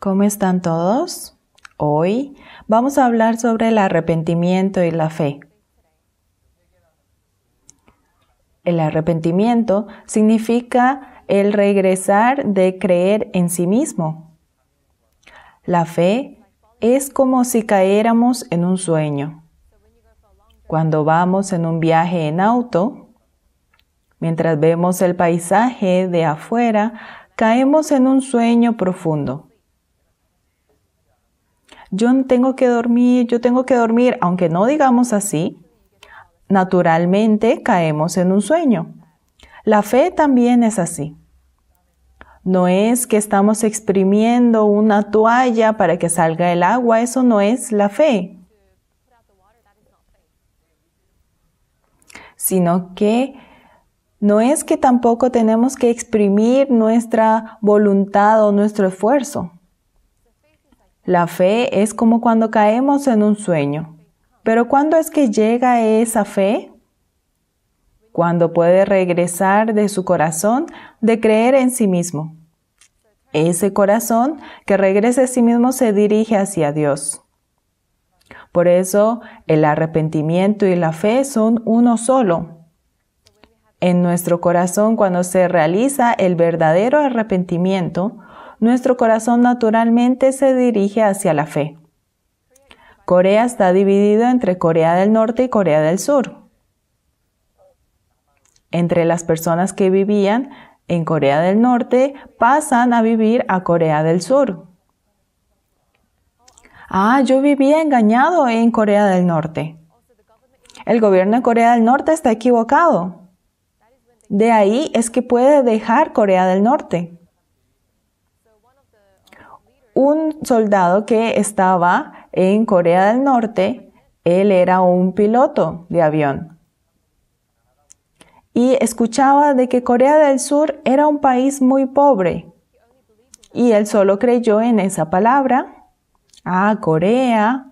¿Cómo están todos? Hoy vamos a hablar sobre el arrepentimiento y la fe. El arrepentimiento significa el regresar de creer en sí mismo. La fe es como si cayéramos en un sueño. Cuando vamos en un viaje en auto, mientras vemos el paisaje de afuera, caemos en un sueño profundo. Yo tengo que dormir, aunque no digamos así, naturalmente caemos en un sueño. La fe también es así. No es que estamos exprimiendo una toalla para que salga el agua, eso no es la fe. Sino que no es que tampoco tenemos que exprimir nuestra voluntad o nuestro esfuerzo. La fe es como cuando caemos en un sueño. Pero ¿cuándo es que llega esa fe? Cuando puede regresar de su corazón de creer en sí mismo. Ese corazón que regresa a sí mismo se dirige hacia Dios. Por eso el arrepentimiento y la fe son uno solo. En nuestro corazón, cuando se realiza el verdadero arrepentimiento, nuestro corazón naturalmente se dirige hacia la fe. Corea está dividido entre Corea del Norte y Corea del Sur. Entre las personas que vivían en Corea del Norte pasan a vivir a Corea del Sur. Yo vivía engañado en Corea del Norte. El gobierno de Corea del Norte está equivocado. De ahí es que puede dejar Corea del Norte. Un soldado que estaba en Corea del Norte, él era un piloto de avión. Y escuchaba de que Corea del Sur era un país muy pobre. Y él solo creyó en esa palabra. Corea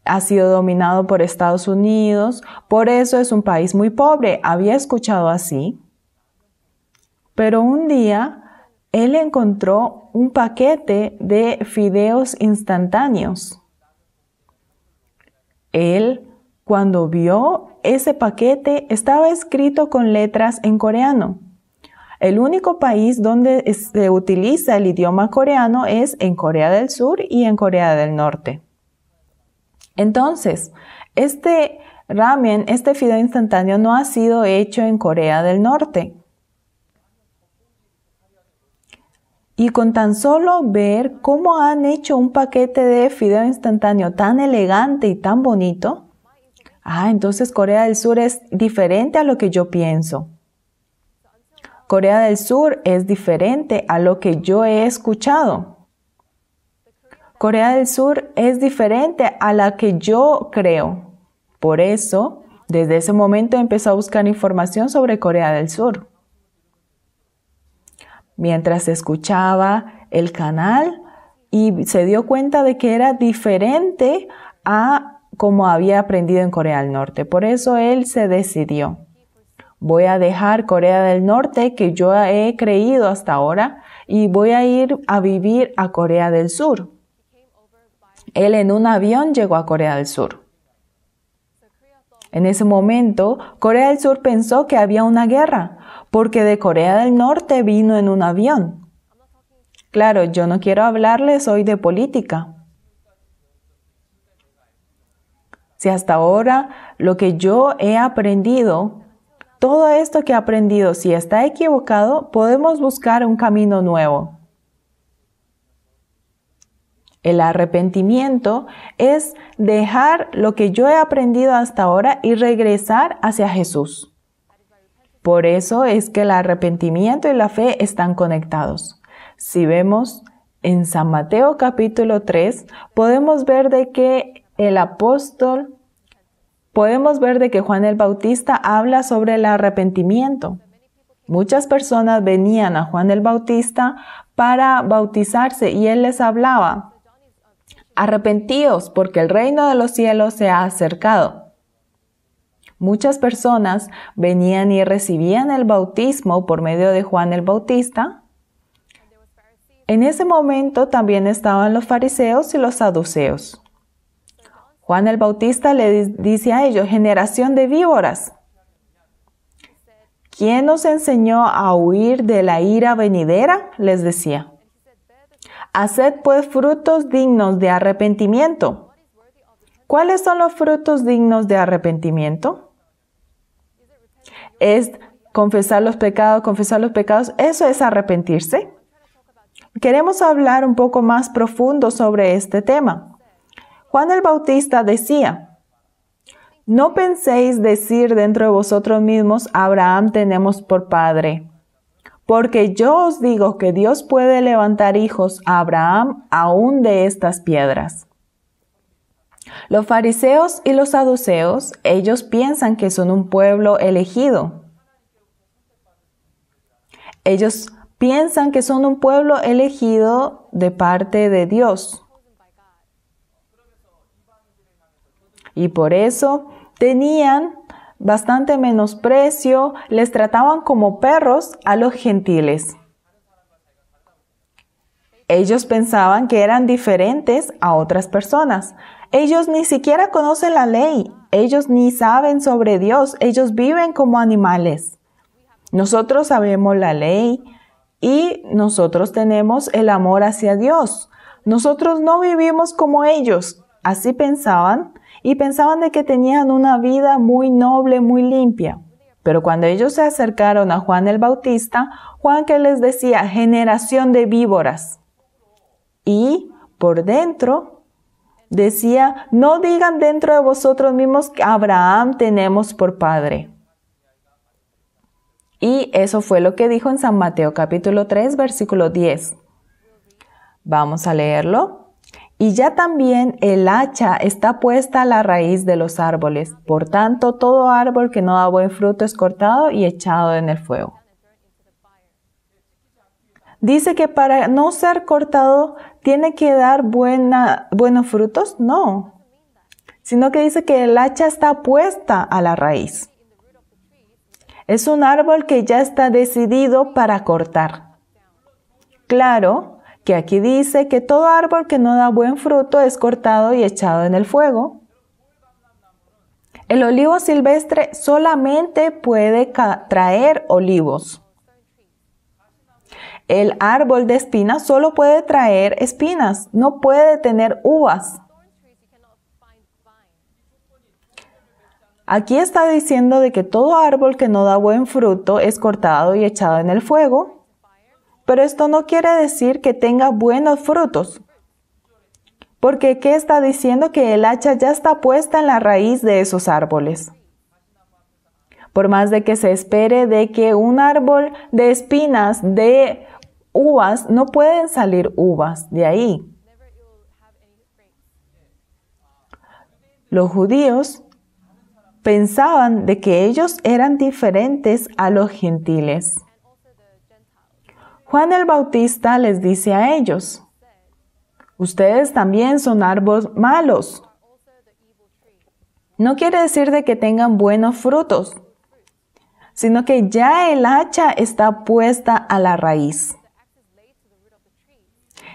ha sido dominado por Estados Unidos, por eso es un país muy pobre. Había escuchado así. Pero un día él encontró un paquete de fideos instantáneos. Él, cuando vio ese paquete, estaba escrito con letras en coreano. El único país donde se utiliza el idioma coreano es en Corea del Sur y en Corea del Norte. Entonces, este ramen, este fideo instantáneo no ha sido hecho en Corea del Norte. Y con tan solo ver cómo han hecho un paquete de fideo instantáneo tan elegante y tan bonito, entonces Corea del Sur es diferente a lo que yo pienso. Corea del Sur es diferente a lo que yo he escuchado. Corea del Sur es diferente a la que yo creo. Por eso, desde ese momento empecé a buscar información sobre Corea del Sur. Mientras escuchaba el canal y se dio cuenta de que era diferente a como había aprendido en Corea del Norte. Por eso él se decidió. Voy a dejar Corea del Norte, que yo he creído hasta ahora, y voy a ir a vivir a Corea del Sur. Él en un avión llegó a Corea del Sur. En ese momento, Corea del Sur pensó que había una guerra, porque de Corea del Norte vino en un avión. Claro, yo no quiero hablarles hoy de política. Si hasta ahora lo que yo he aprendido, todo esto que he aprendido, si está equivocado, podemos buscar un camino nuevo. El arrepentimiento es dejar lo que yo he aprendido hasta ahora y regresar hacia Jesús. Por eso es que el arrepentimiento y la fe están conectados. Si vemos en San Mateo capítulo 3, podemos ver de que Juan el Bautista habla sobre el arrepentimiento. Muchas personas venían a Juan el Bautista para bautizarse y él les hablaba: arrepentíos porque el reino de los cielos se ha acercado. Muchas personas venían y recibían el bautismo por medio de Juan el Bautista En ese momento también estaban los fariseos y los saduceos. Juan el Bautista le dice a ellos, generación de víboras, ¿quién nos enseñó a huir de la ira venidera? Les decía. Haced pues frutos dignos de arrepentimiento. ¿Cuáles son los frutos dignos de arrepentimiento? Es confesar los pecados. Eso es arrepentirse. Queremos hablar un poco más profundo sobre este tema. Juan el Bautista decía, no penséis decir dentro de vosotros mismos, Abraham tenemos por padre. Porque yo os digo que Dios puede levantar hijos a Abraham aún de estas piedras. Los fariseos y los saduceos, ellos piensan que son un pueblo elegido. Ellos piensan que son un pueblo elegido de parte de Dios. Y por eso tenían bastante menosprecio, les trataban como perros a los gentiles. Ellos pensaban que eran diferentes a otras personas. Ellos ni siquiera conocen la ley, ellos ni saben sobre Dios, ellos viven como animales. Nosotros sabemos la ley y nosotros tenemos el amor hacia Dios. Nosotros no vivimos como ellos, así pensaban. Y pensaban de que tenían una vida muy noble, muy limpia. Pero cuando ellos se acercaron a Juan el Bautista, Juan que les decía, generación de víboras. Y por dentro decía, no digan dentro de vosotros mismos que Abraham tenemos por padre. Y eso fue lo que dijo en San Mateo capítulo 3, versículo 10. Vamos a leerlo. Y ya también el hacha está puesta a la raíz de los árboles. Por tanto, todo árbol que no da buen fruto es cortado y echado en el fuego. Dice que para no ser cortado tiene que dar buenos frutos. No, sino que dice que el hacha está puesta a la raíz. Es un árbol que ya está decidido para cortar. Claro que aquí dice que todo árbol que no da buen fruto es cortado y echado en el fuego. El olivo silvestre solamente puede traer olivos. El árbol de espinas solo puede traer espinas, no puede tener uvas. Aquí está diciendo de que todo árbol que no da buen fruto es cortado y echado en el fuego. Pero esto no quiere decir que tenga buenos frutos. Porque ¿qué está diciendo? Que el hacha ya está puesta en la raíz de esos árboles. Por más de que se espere de que un árbol de espinas dé uvas, no pueden salir uvas de ahí. Los judíos pensaban de que ellos eran diferentes a los gentiles. Juan el Bautista les dice a ellos, ustedes también son árboles malos. No quiere decir de que tengan buenos frutos, sino que ya el hacha está puesta a la raíz.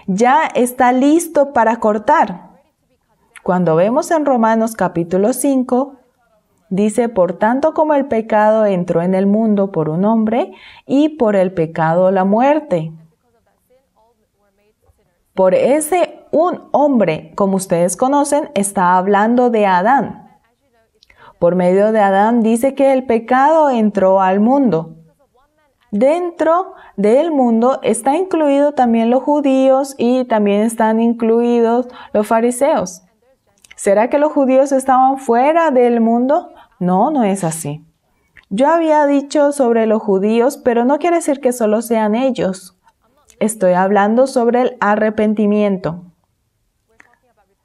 Ya está listo para cortar. Cuando vemos en Romanos capítulo 5, dice, por tanto como el pecado entró en el mundo por un hombre, y por el pecado la muerte. Por ese un hombre, como ustedes conocen, está hablando de Adán. Por medio de Adán dice que el pecado entró al mundo. Dentro del mundo está incluido también los judíos y también están incluidos los fariseos. ¿Será que los judíos estaban fuera del mundo? No, no es así. Yo había dicho sobre los judíos, pero no quiere decir que solo sean ellos. Estoy hablando sobre el arrepentimiento.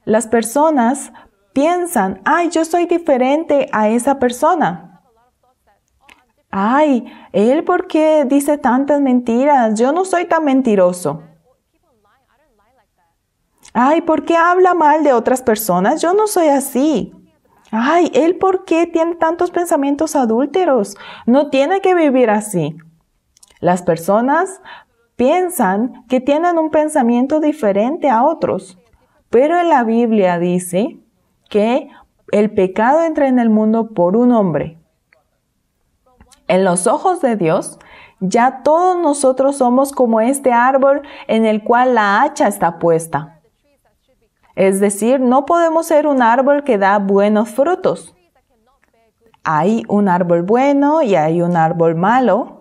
Las personas piensan, ay, yo soy diferente a esa persona. Ay, ¿él por qué dice tantas mentiras? Yo no soy tan mentiroso. Ay, ¿por qué habla mal de otras personas? Yo no soy así. Ay, ¿él por qué tiene tantos pensamientos adúlteros? No tiene que vivir así. Las personas piensan que tienen un pensamiento diferente a otros. Pero en la Biblia dice que el pecado entra en el mundo por un hombre. En los ojos de Dios, ya todos nosotros somos como este árbol en el cual la hacha está puesta. Es decir, no podemos ser un árbol que da buenos frutos. Hay un árbol bueno y hay un árbol malo.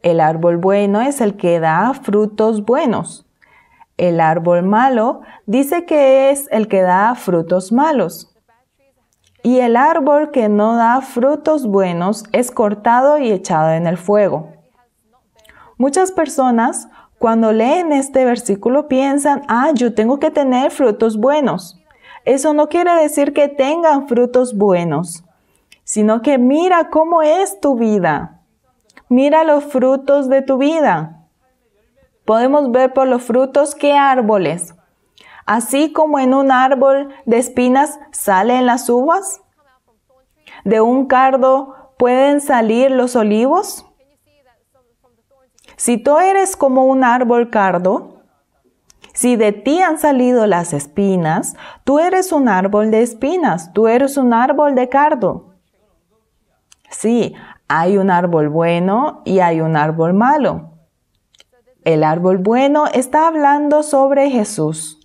El árbol bueno es el que da frutos buenos. El árbol malo dice que es el que da frutos malos. Y el árbol que no da frutos buenos es cortado y echado en el fuego. Muchas personas, cuando leen este versículo, piensan, yo tengo que tener frutos buenos. Eso no quiere decir que tengan frutos buenos, sino que mira cómo es tu vida. Mira los frutos de tu vida. Podemos ver por los frutos qué árboles. Así como en un árbol de espinas salen las uvas, de un cardo pueden salir los olivos. Si tú eres como un árbol cardo, si de ti han salido las espinas, tú eres un árbol de espinas, tú eres un árbol de cardo. Sí, hay un árbol bueno y hay un árbol malo. El árbol bueno está hablando sobre Jesús.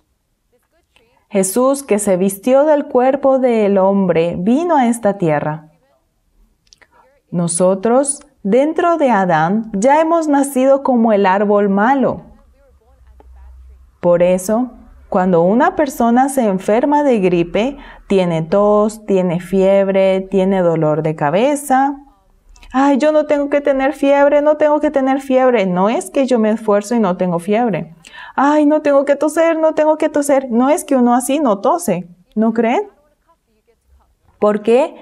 Jesús, que se vistió del cuerpo del hombre, vino a esta tierra. Nosotros, dentro de Adán, ya hemos nacido como el árbol malo. Por eso, cuando una persona se enferma de gripe, tiene tos, tiene fiebre, tiene dolor de cabeza. Yo no tengo que tener fiebre, no tengo que tener fiebre. No es que yo me esfuerzo y no tengo fiebre. No tengo que toser, no tengo que toser. No es que uno así no tose, ¿no creen? Porque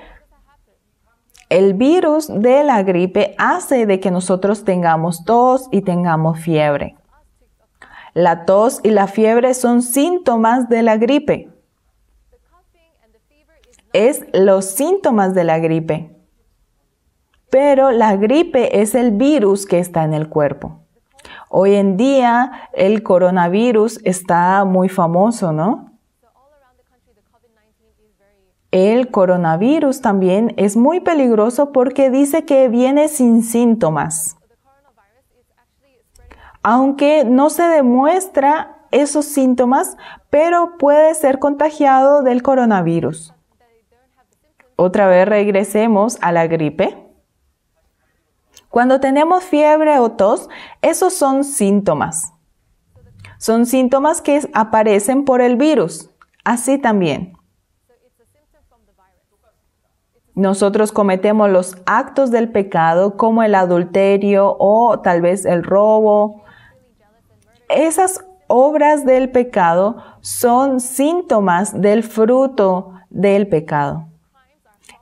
el virus de la gripe hace de que nosotros tengamos tos y tengamos fiebre. La tos y la fiebre son síntomas de la gripe. Es los síntomas de la gripe. Pero la gripe es el virus que está en el cuerpo. Hoy en día el coronavirus está muy famoso, ¿no? El coronavirus también es muy peligroso porque dice que viene sin síntomas. Aunque no se demuestra esos síntomas, pero puede ser contagiado del coronavirus. Otra vez regresemos a la gripe. Cuando tenemos fiebre o tos, esos son síntomas. Son síntomas que aparecen por el virus. Así también. Nosotros cometemos los actos del pecado como el adulterio o tal vez el robo. Esas obras del pecado son síntomas del fruto del pecado.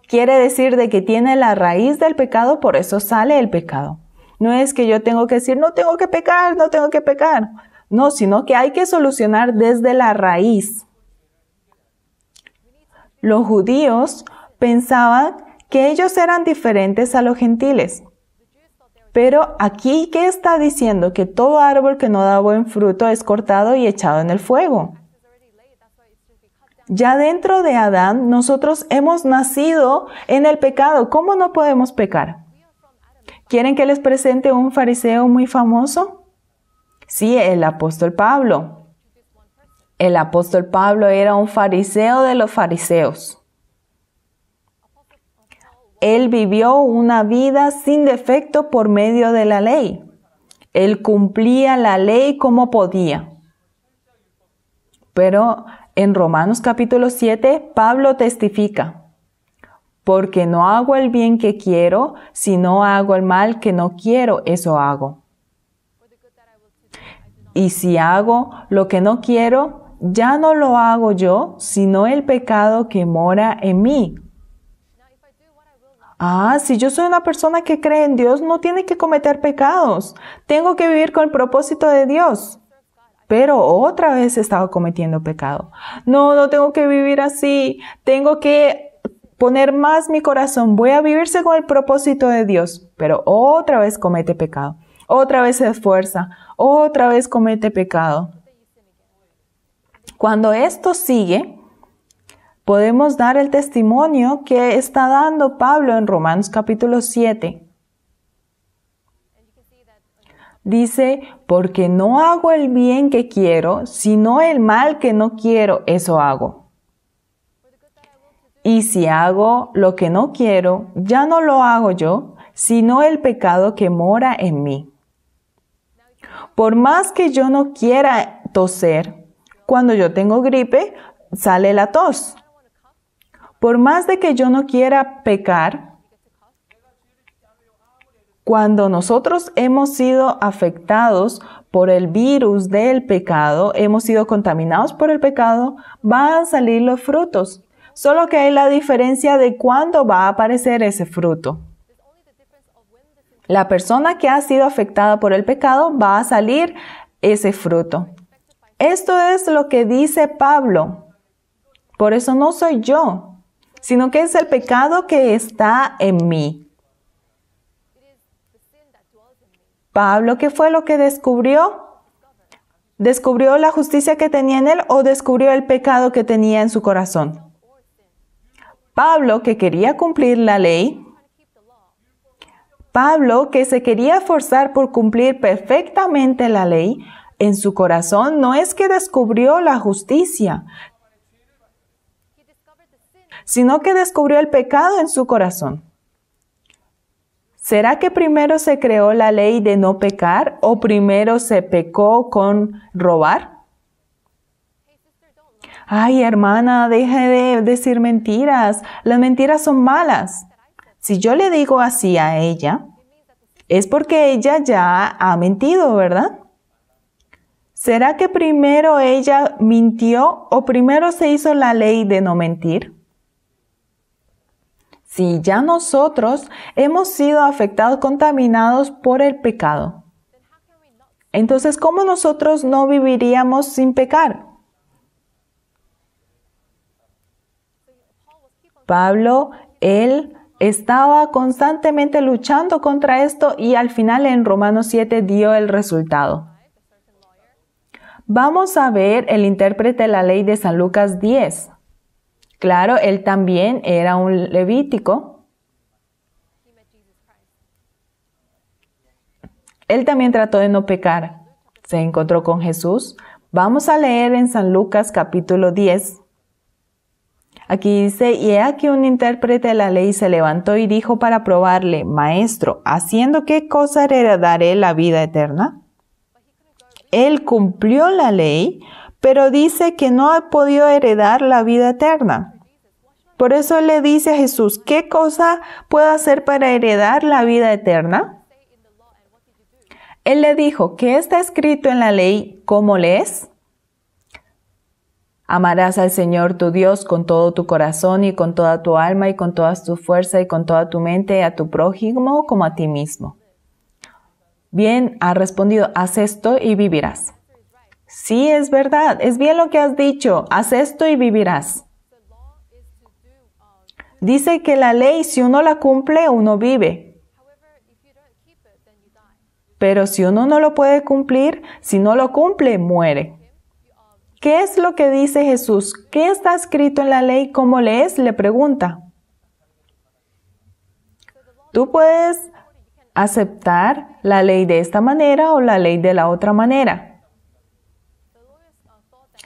Quiere decir de que tiene la raíz del pecado, por eso sale el pecado. No es que yo tengo que decir, no tengo que pecar, no tengo que pecar. No, sino que hay que solucionar desde la raíz. Los judíos pensaban que ellos eran diferentes a los gentiles. Pero aquí, ¿qué está diciendo? Que todo árbol que no da buen fruto es cortado y echado en el fuego. Ya dentro de Adán, nosotros hemos nacido en el pecado. ¿Cómo no podemos pecar? ¿Quieren que les presente un fariseo muy famoso? Sí, el apóstol Pablo. El apóstol Pablo era un fariseo de los fariseos. Él vivió una vida sin defecto por medio de la ley. Él cumplía la ley como podía. Pero en Romanos capítulo 7, Pablo testifica, porque no hago el bien que quiero, sino hago el mal que no quiero, eso hago. Y si hago lo que no quiero, ya no lo hago yo, sino el pecado que mora en mí. Si yo soy una persona que cree en Dios, no tiene que cometer pecados. Tengo que vivir con el propósito de Dios. Pero otra vez estaba cometiendo pecado. No tengo que vivir así. Tengo que poner más mi corazón. Voy a vivir según el propósito de Dios. Pero otra vez comete pecado. otra vez se esfuerza, otra vez comete pecado. Cuando esto sigue, podemos dar el testimonio que está dando Pablo en Romanos capítulo 7. Dice, porque no hago el bien que quiero, sino el mal que no quiero, eso hago. Y si hago lo que no quiero, ya no lo hago yo, sino el pecado que mora en mí. Por más que yo no quiera toser, cuando yo tengo gripe, sale la tos. Por más de que yo no quiera pecar, cuando nosotros hemos sido afectados por el virus del pecado, hemos sido contaminados por el pecado, van a salir los frutos. Solo que hay la diferencia de cuándo va a aparecer ese fruto. La persona que ha sido afectada por el pecado va a salir ese fruto. Esto es lo que dice Pablo. Por eso no soy yo, sino que es el pecado que está en mí. Pablo, ¿qué fue lo que descubrió? ¿Descubrió la justicia que tenía en él o descubrió el pecado que tenía en su corazón? Pablo, que quería cumplir la ley, Pablo, que se quería esforzar por cumplir perfectamente la ley, en su corazón no es que descubrió la justicia, sino que descubrió el pecado en su corazón. ¿Será que primero se creó la ley de no pecar o primero se pecó con robar? Ay, hermana, deje de decir mentiras. Las mentiras son malas. Si yo le digo así a ella, es porque ella ya ha mentido, ¿verdad? ¿Será que primero ella mintió o primero se hizo la ley de no mentir? Si ya nosotros hemos sido afectados, contaminados por el pecado, entonces, ¿cómo nosotros no viviríamos sin pecar? Pablo, él estaba constantemente luchando contra esto y al final en Romanos 7 dio el resultado. Vamos a ver el intérprete de la ley de San Lucas 10. Claro, él también era un levítico. Él también trató de no pecar. Se encontró con Jesús. Vamos a leer en San Lucas capítulo 10. Aquí dice, y he aquí un intérprete de la ley se levantó y dijo para probarle, Maestro, ¿haciendo qué cosa heredaré la vida eterna? Él cumplió la ley, pero dice que no ha podido heredar la vida eterna. Por eso le dice a Jesús, ¿qué cosa puedo hacer para heredar la vida eterna? Él le dijo, ¿qué está escrito en la ley? ¿Cómo lees? Amarás al Señor tu Dios con todo tu corazón y con toda tu alma y con toda tu fuerza y con toda tu mente y a tu prójimo como a ti mismo. Bien, ha respondido, haz esto y vivirás. Sí, es verdad, es bien lo que has dicho, haz esto y vivirás. Dice que la ley, si uno la cumple, uno vive. Pero si uno no lo puede cumplir, si no lo cumple, muere. ¿Qué es lo que dice Jesús? ¿Qué está escrito en la ley? ¿Cómo lees? Le pregunta. Tú puedes aceptar la ley de esta manera o la ley de la otra manera.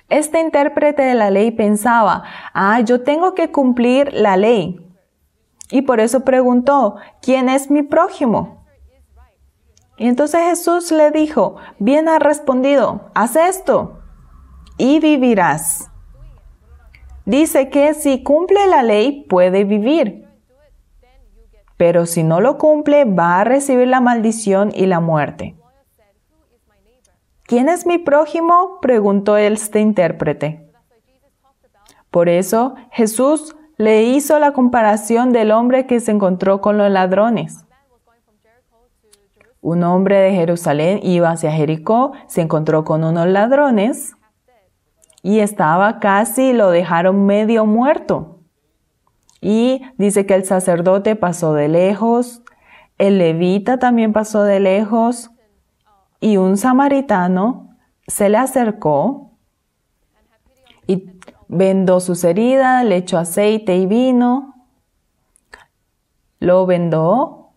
Este intérprete de la ley pensaba, yo tengo que cumplir la ley. Y por eso preguntó, ¿quién es mi prójimo? Y entonces Jesús le dijo, bien has respondido, haz esto y vivirás. Dice que si cumple la ley puede vivir, pero si no lo cumple va a recibir la maldición y la muerte. ¿Quién es mi prójimo?, preguntó este intérprete. Por eso Jesús le hizo la comparación del hombre que se encontró con los ladrones. Un hombre de Jerusalén iba hacia Jericó, se encontró con unos ladrones y estaba casi, lo dejaron medio muerto. Y dice que el sacerdote pasó de lejos, el levita también pasó de lejos, y un samaritano se le acercó y vendó sus heridas, le echó aceite y vino, lo vendó,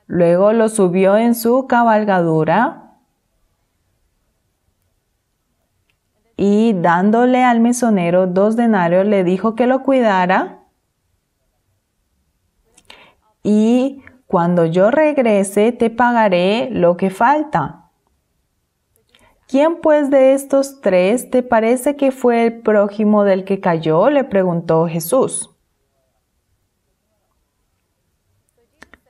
luego lo subió en su cabalgadura y dándole al mesonero 2 denarios le dijo que lo cuidara y cuando yo regrese te pagaré lo que falta. ¿Quién pues de estos 3 te parece que fue el prójimo del que cayó?, le preguntó Jesús.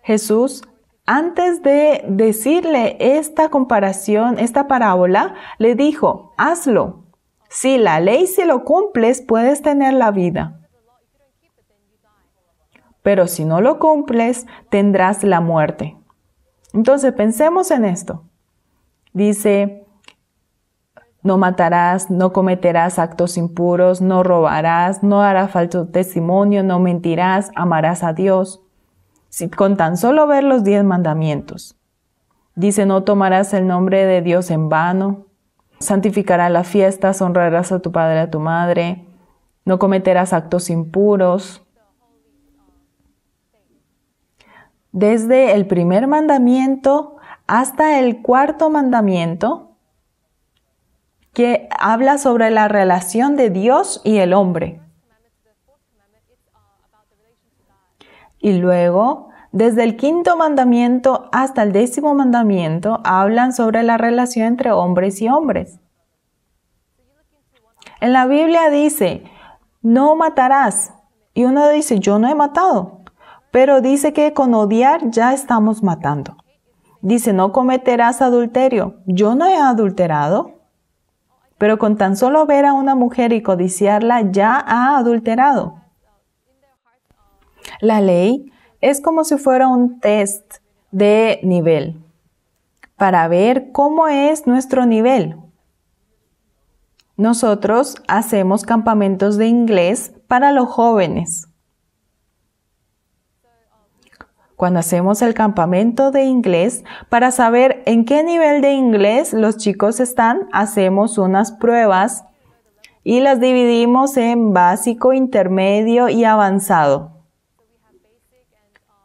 Jesús, antes de decirle esta comparación, esta parábola, le dijo, hazlo. Si la ley, si lo cumples, puedes tener la vida. Pero si no lo cumples, tendrás la muerte. Entonces, pensemos en esto. Dice, no matarás, no cometerás actos impuros, no robarás, no harás falso testimonio, no mentirás, amarás a Dios. Con tan solo ver los 10 mandamientos. Dice, no tomarás el nombre de Dios en vano, santificarás las fiestas, honrarás a tu padre y a tu madre, no cometerás actos impuros. Desde el primer mandamiento hasta el 4.º mandamiento, que habla sobre la relación de Dios y el hombre. Y luego, desde el 5.º mandamiento hasta el 10.º mandamiento, hablan sobre la relación entre hombres y hombres. En la Biblia dice, no matarás. Y uno dice, yo no he matado. Pero dice que con odiar ya estamos matando. Dice, no cometerás adulterio. Yo no he adulterado. Pero con tan solo ver a una mujer y codiciarla, ya ha adulterado. La ley es como si fuera un test de nivel para ver cómo es nuestro nivel. Nosotros hacemos campamentos de inglés para los jóvenes. Cuando hacemos el campamento de inglés, para saber en qué nivel de inglés los chicos están, hacemos unas pruebas y las dividimos en básico, intermedio y avanzado.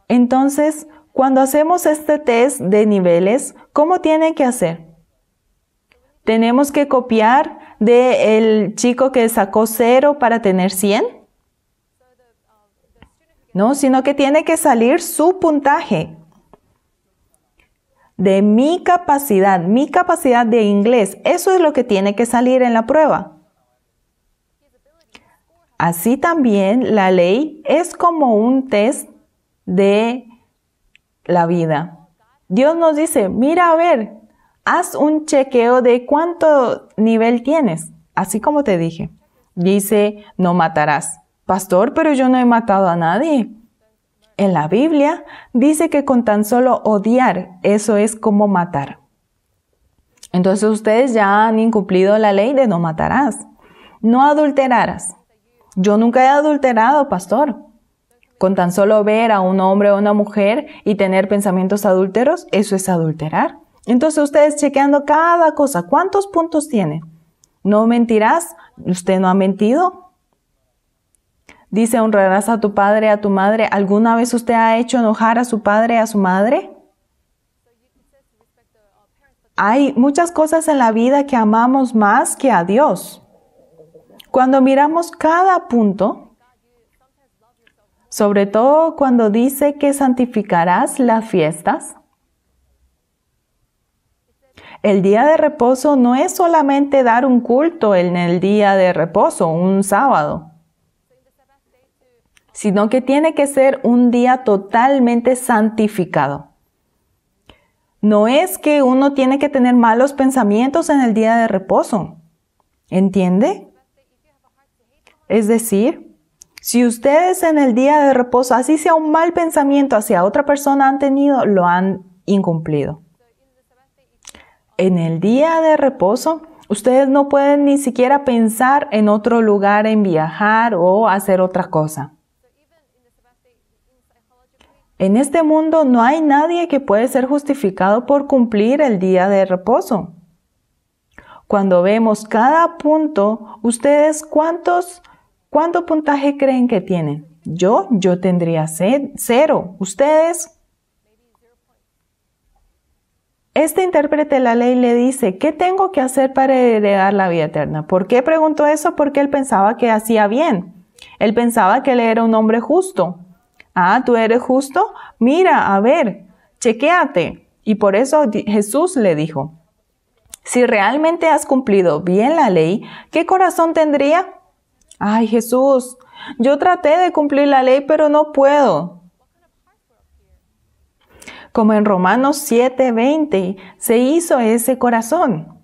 Entonces, cuando hacemos este test de niveles, ¿cómo tiene que hacer? ¿Tenemos que copiar del chico que sacó 0 para tener 100? No, sino que tiene que salir su puntaje. De mi capacidad de inglés, eso es lo que tiene que salir en la prueba. Así también la ley es como un test de la vida. Dios nos dice, mira a ver, haz un chequeo de cuánto nivel tienes, así como te dije. Dice, no matarás. Pastor, pero yo no he matado a nadie. En la Biblia dice que con tan solo odiar, eso es como matar. Entonces ustedes ya han incumplido la ley de no matarás. No adulterarás. Yo nunca he adulterado, pastor. Con tan solo ver a un hombre o una mujer y tener pensamientos adúlteros, eso es adulterar. Entonces ustedes chequeando cada cosa, ¿cuántos puntos tiene? ¿No mentirás? ¿Usted no ha mentido? Dice, honrarás a tu padre y a tu madre. ¿Alguna vez usted ha hecho enojar a su padre y a su madre? Hay muchas cosas en la vida que amamos más que a Dios. Cuando miramos cada punto, sobre todo cuando dice que santificarás las fiestas, el día de reposo no es solamente dar un culto en el día de reposo, un sábado, sino que tiene que ser un día totalmente santificado. No es que uno tiene que tener malos pensamientos en el día de reposo. ¿Entiende? Es decir, si ustedes en el día de reposo, así sea un mal pensamiento hacia otra persona han tenido, lo han incumplido. En el día de reposo, ustedes no pueden ni siquiera pensar en otro lugar, en viajar o hacer otra cosa. En este mundo no hay nadie que puede ser justificado por cumplir el día de reposo. Cuando vemos cada punto, ¿ustedes cuánto puntaje creen que tienen? Yo tendría 0. ¿Ustedes? Este intérprete de la ley le dice, ¿qué tengo que hacer para heredar la vida eterna? ¿Por qué preguntó eso? Porque él pensaba que hacía bien. Él pensaba que él era un hombre justo. Ah, ¿tú eres justo? Mira, a ver, chequéate. Y por eso Jesús le dijo, si realmente has cumplido bien la ley, ¿qué corazón tendría? Ay, Jesús, yo traté de cumplir la ley, pero no puedo. Como en Romanos 7:20 se hizo ese corazón.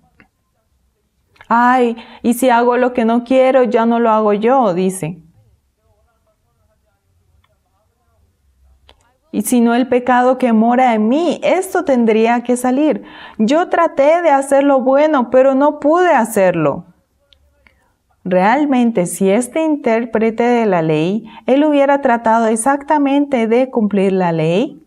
Ay, y si hago lo que no quiero, ya no lo hago yo, dice. Y si no el pecado que mora en mí, esto tendría que salir. Yo traté de hacer lo bueno, pero no pude hacerlo. Realmente, si este intérprete de la ley, él hubiera tratado exactamente de cumplir la ley,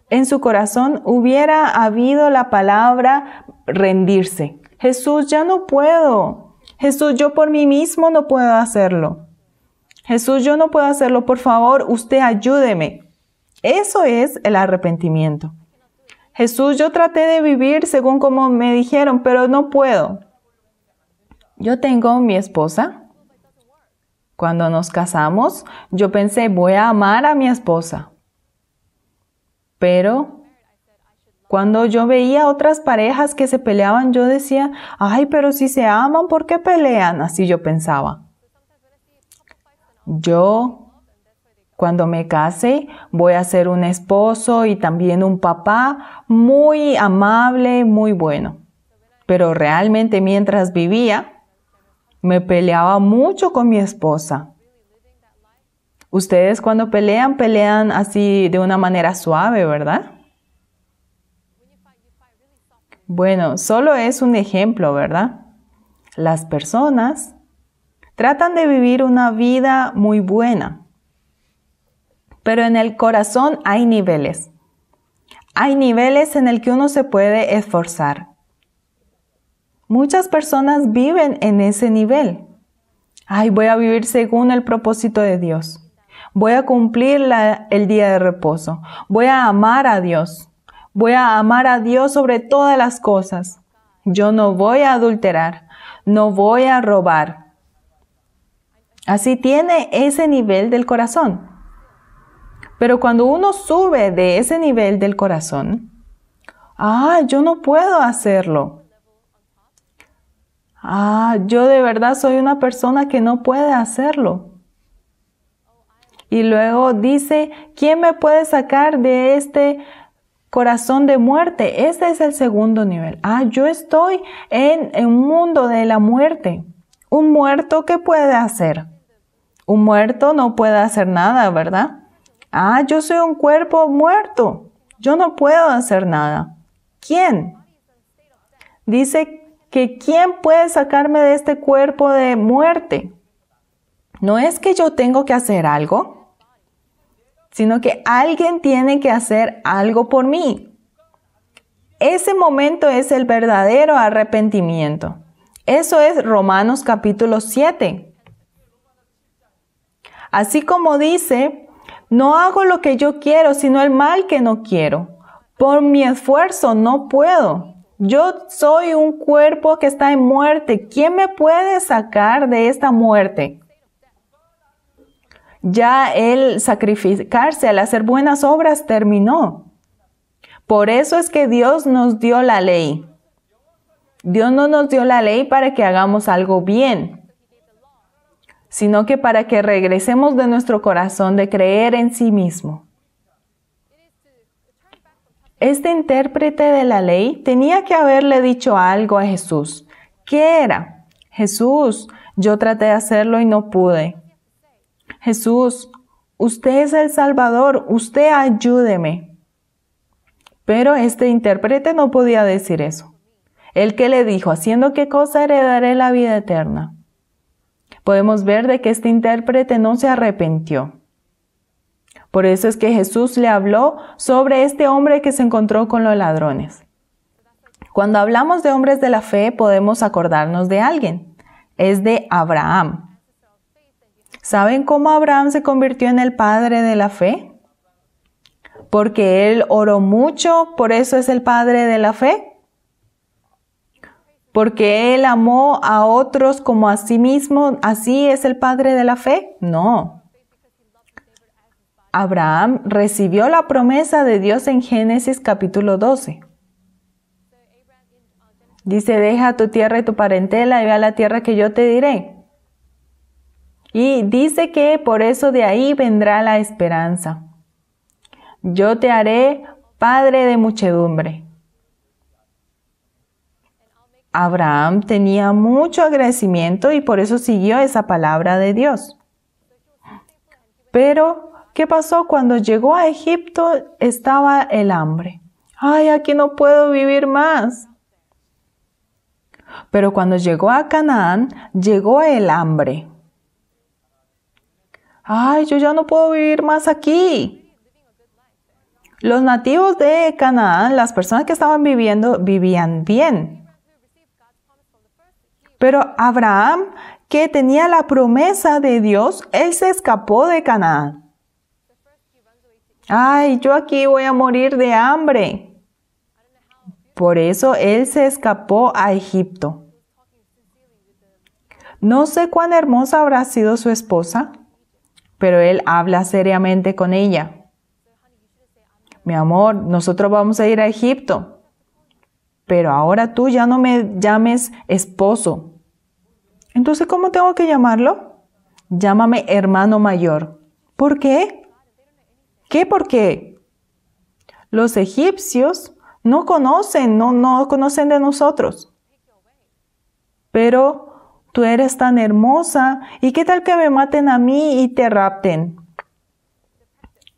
en su corazón hubiera habido la palabra rendirse. Jesús, ya no puedo. Jesús, yo por mí mismo no puedo hacerlo. Jesús, yo no puedo hacerlo, por favor, usted ayúdeme. Eso es el arrepentimiento. Jesús, yo traté de vivir según como me dijeron, pero no puedo. Yo tengo mi esposa. Cuando nos casamos, yo pensé, voy a amar a mi esposa. Pero cuando yo veía otras parejas que se peleaban, yo decía, ay, pero si se aman, ¿por qué pelean? Así yo pensaba. Yo, cuando me case, voy a ser un esposo y también un papá muy amable, muy bueno. Pero realmente mientras vivía, me peleaba mucho con mi esposa. Ustedes cuando pelean así de una manera suave, ¿verdad? Bueno, solo es un ejemplo, ¿verdad? Las personas tratan de vivir una vida muy buena, pero en el corazón hay niveles. Hay niveles en el que uno se puede esforzar. Muchas personas viven en ese nivel. Ay, voy a vivir según el propósito de Dios. Voy a cumplir el día de reposo. Voy a amar a Dios. Voy a amar a Dios sobre todas las cosas. Yo no voy a adulterar. No voy a robar. Así tiene ese nivel del corazón. Pero cuando uno sube de ese nivel del corazón, yo no puedo hacerlo. Yo de verdad soy una persona que no puede hacerlo. Y luego dice, ¿quién me puede sacar de este corazón de muerte? Este es el segundo nivel. Yo estoy en un mundo de la muerte. ¿Un muerto qué puede hacer? Un muerto no puede hacer nada, ¿verdad? Yo soy un cuerpo muerto. Yo no puedo hacer nada. ¿Quién? Dice que ¿quién puede sacarme de este cuerpo de muerte? No es que yo tengo que hacer algo, sino que alguien tiene que hacer algo por mí. Ese momento es el verdadero arrepentimiento. Eso es Romanos capítulo 7. Así como dice, no hago lo que yo quiero, sino el mal que no quiero. Por mi esfuerzo no puedo. Yo soy un cuerpo que está en muerte. ¿Quién me puede sacar de esta muerte? Ya el sacrificarse, al hacer buenas obras, terminó. Por eso es que Dios nos dio la ley. Dios no nos dio la ley para que hagamos algo bien, sino que para que regresemos de nuestro corazón de creer en sí mismo. Este intérprete de la ley tenía que haberle dicho algo a Jesús. ¿Qué era? Jesús, yo traté de hacerlo y no pude. Jesús, usted es el Salvador, usted ayúdeme. Pero este intérprete no podía decir eso. ¿Él qué le dijo? ¿Haciendo qué cosa heredaré la vida eterna? Podemos ver de que este intérprete no se arrepintió. Por eso es que Jesús le habló sobre este hombre que se encontró con los ladrones. Cuando hablamos de hombres de la fe, podemos acordarnos de alguien. Es de Abraham. ¿Saben cómo Abraham se convirtió en el padre de la fe? Porque él oró mucho, por eso es el padre de la fe. Porque él amó a otros como a sí mismo, ¿así es el padre de la fe? No. Abraham recibió la promesa de Dios en Génesis capítulo 12. Dice, deja tu tierra y tu parentela y ve a la tierra que yo te diré. Y dice que por eso de ahí vendrá la esperanza. Yo te haré padre de muchedumbre. Abraham tenía mucho agradecimiento y por eso siguió esa palabra de Dios. Pero, ¿qué pasó? Cuando llegó a Egipto estaba el hambre. ¡Ay, aquí no puedo vivir más! Pero cuando llegó a Canaán, llegó el hambre. ¡Ay, yo ya no puedo vivir más aquí! Los nativos de Canaán, las personas que estaban viviendo, vivían bien. Pero Abraham, que tenía la promesa de Dios, él se escapó de Canaán. ¡Ay, yo aquí voy a morir de hambre! Por eso él se escapó a Egipto. No sé cuán hermosa habrá sido su esposa, pero él habla seriamente con ella. Mi amor, nosotros vamos a ir a Egipto, pero ahora tú ya no me llames esposo. Entonces, ¿cómo tengo que llamarlo? Llámame hermano mayor. ¿Por qué? ¿Qué por qué? Los egipcios no conocen de nosotros. Pero tú eres tan hermosa, ¿y qué tal que me maten a mí y te rapten?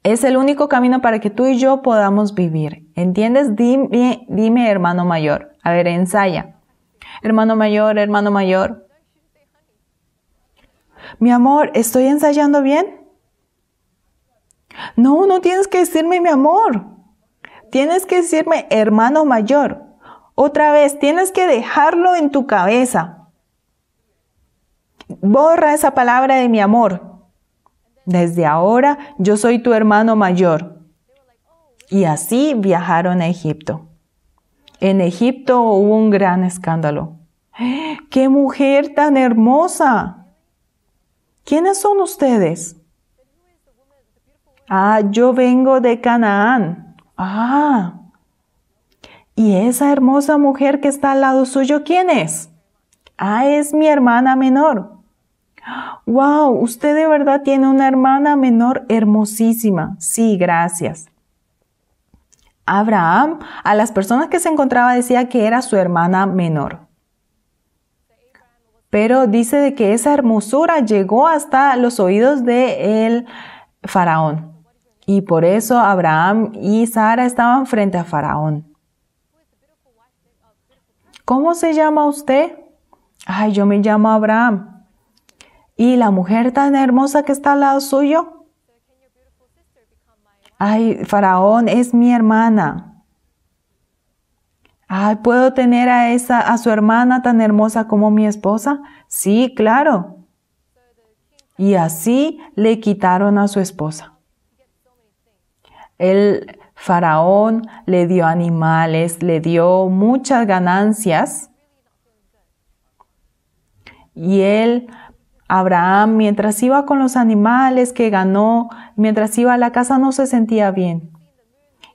Es el único camino para que tú y yo podamos vivir. ¿Entiendes? Dime hermano mayor. A ver, ensaya. Hermano mayor, hermano mayor. Mi amor, ¿estoy ensayando bien? No, no tienes que decirme mi amor. Tienes que decirme hermano mayor. Otra vez, tienes que dejarlo en tu cabeza. Borra esa palabra de mi amor. Desde ahora, yo soy tu hermano mayor. Y así viajaron a Egipto. En Egipto hubo un gran escándalo. ¡Qué mujer tan hermosa! ¿Quiénes son ustedes? Ah, yo vengo de Canaán. Ah. ¿Y esa hermosa mujer que está al lado suyo, quién es? Ah, es mi hermana menor. ¡Wow! Usted de verdad tiene una hermana menor hermosísima. Sí, gracias. Abraham a las personas que se encontraba decía que era su hermana menor. Pero dice de que esa hermosura llegó hasta los oídos del faraón. Y por eso Abraham y Sara estaban frente a faraón. ¿Cómo se llama usted? Ay, yo me llamo Abraham. ¿Y la mujer tan hermosa que está al lado suyo? Ay, faraón es mi hermana. Ay, ¿puedo tener a su hermana tan hermosa como mi esposa? Sí, claro. Y así le quitaron a su esposa. El faraón le dio animales, le dio muchas ganancias. Y Abraham, mientras iba con los animales que ganó, mientras iba a la casa no se sentía bien.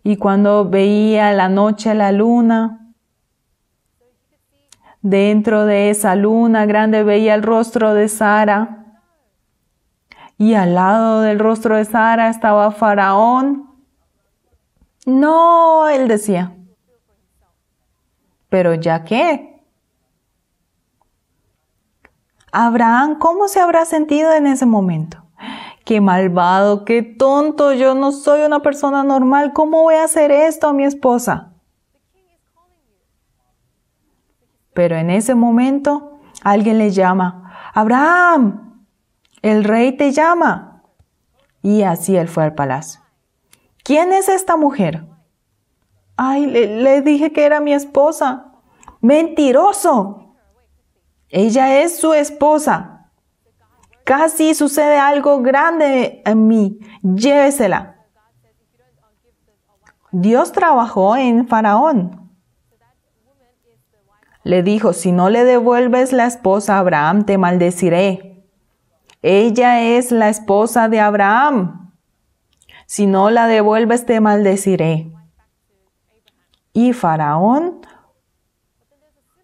Y cuando veía la noche la luna, dentro de esa luna grande veía el rostro de Sara. Y al lado del rostro de Sara estaba Faraón. No, él decía. Pero ya qué. Abraham, ¿cómo se habrá sentido en ese momento? Qué malvado, qué tonto, yo no soy una persona normal. ¿Cómo voy a hacer esto a mi esposa? Pero en ese momento alguien le llama, Abraham, el rey te llama. Y así él fue al palacio. ¿Quién es esta mujer? Ay, le dije que era mi esposa. ¡Mentiroso! Ella es su esposa. Casi sucede algo grande en mí. Llévesela. Dios trabajó en Faraón. Le dijo, si no le devuelves la esposa a Abraham, te maldeciré. Ella es la esposa de Abraham. Si no la devuelves, te maldeciré. Y Faraón,